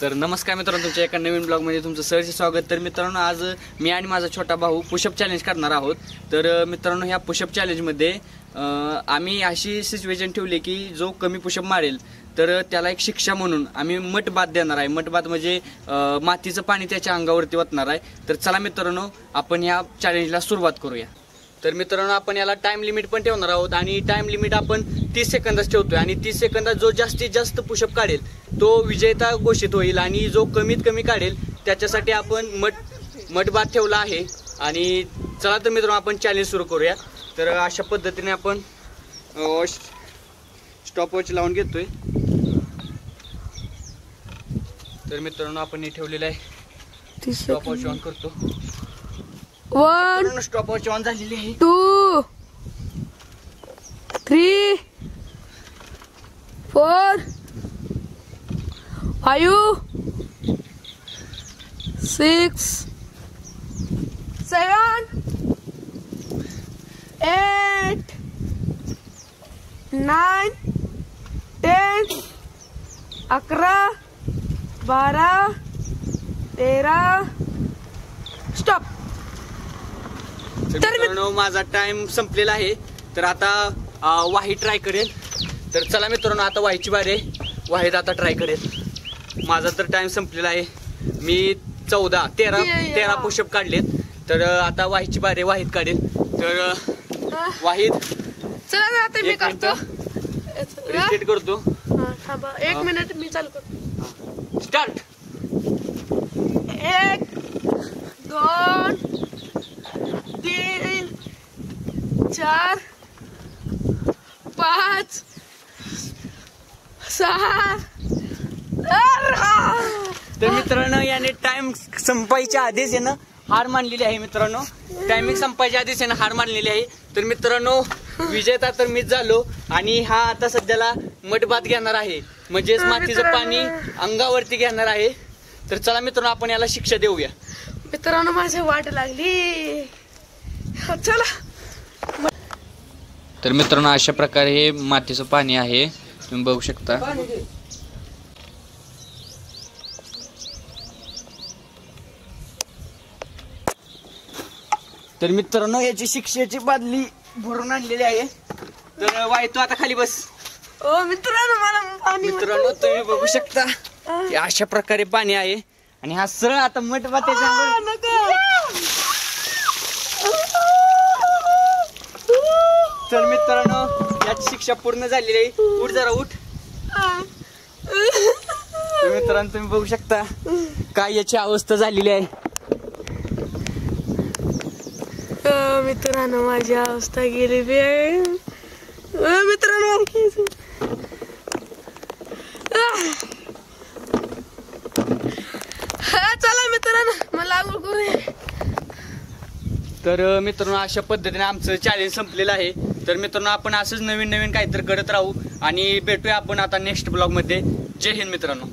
तर नमस्कार मित्रांनो, तुमच्या एका नवीन ब्लॉगमध्ये तुमचं सहर्ष स्वागत। तर मित्रांनो, आज मी आणि माझा छोटा भाऊ पुशअप चॅलेंज करणार आहोत। तर मित्रांनो, ह्या पुशअप चॅलेंजमध्ये आम्ही अशी सिच्युएशन ठेवली की जो कमी पुशअप मारेल तर त्याला एक शिक्षा म्हणून आम्ही मठ बाथ देणार आहे। मठ बाथ म्हणजे मातीचं पाणी त्याच्या अंगावरती ओतणार आहे। तर चला मित्रांनो, आपण ह्या चॅलेंजला सुरुवात करूया। तर मित्रांनो, आपण याला टाइम लिमिट पण ठेवणार आहोत आणि टाइम लिमिट आपण 30 सेकंदाच ठेवतोय आणि 30 सेकंदात जो जास्तीत जास्त पुशअप काढेल तो विजेता घोषित होईल आणि जो कमीत कमी काढेल त्याच्यासाठी आपण मठ बाथ ठेवला आहे। आणि चला तर मित्रांनो, आपण चॅलेंज सुरू करूया। तर अशा पद्धतीने आपण स्टॉपवॉच लावून घेतोय। तर मित्रांनो, आपण हे ठेवलेलं आहे, स्टॉपवॉच ऑन करतो। 1 स्टॉपवॉच ऑन झालेली आहे। 2 3 4 5 6 7 8 9 10 11 12 13 स्टॉप। तर मित्रांनो, माझा टाइम संपलेला आहे। तर आता वाही ट्राय करेल। तर चला मित्रांनो, आता वाहीची बारी आहे। वाहीत आता ट्राय करेल। माझा तर टाइम संपलेला आहे। मी 13 पुशअप काढलेत। तर आता वाहीची बारी आहे, वाहीत काढेल। तर वाहीत चला आता मी करतो, रिस्टार्ट करतो। थांबा 1 मिनिट, मी चालू करतो। स्टार्ट। 1 2 3 4 5 6 तर मित्रांनो, याने टाइम संपायच्या आधीच यानं हार मानलेली आहे। मित्रांनो, टायमिंग संपायच्या आधीच यानं हार मानलेली आहे। तर मित्रांनो, विजेता तर मीच झालो आणि हा आता सध्याला मठ बाथ घेणार आहे, म्हणजेच मातीचं पाणी अंगावरती घेणार आहे। तर चला मित्रांनो, आपण याला शिक्षा देऊया। मित्रांनो, माझी वाट लागली, चला। तर मित्रांनो, अशा प्रकारे हे मातीचं पाणी आहे, तुम्ही बघू शकता। तर मित्रांनो, याची शिक्षेची बादली भरून आणलेली आहे। तर वाई, तू आता खाली बस। ओ मित्रांनो, मला पाणी, मित्रांनो तुम्ही बघू शकता की अशा प्रकारे पाणी आहे आणि हा सरळ आता मठ बाथ तर मित्रांनो, याची शिक्षा पूर्ण झालेली आहे। उठ जरा, उठ। तर मित्रांनो, तुम्ही बघू शकता काय याची अवस्था झालेली आहे। मित्रांनो, माझी अवस्था गेली बे। मित्रांनो, चला मित्रांनो, मला आंघोळ करूया। तर मित्रांनो, अशा पद्धतीने आमचं चॅलेंज संपलेलं आहे। तर मित्रांनो, आपण असंच नवीन नवीन काहीतरी करत राहू आणि भेटूया आपण आता नेक्स्ट ब्लॉग मध्ये। जय हिंद मित्रांनो।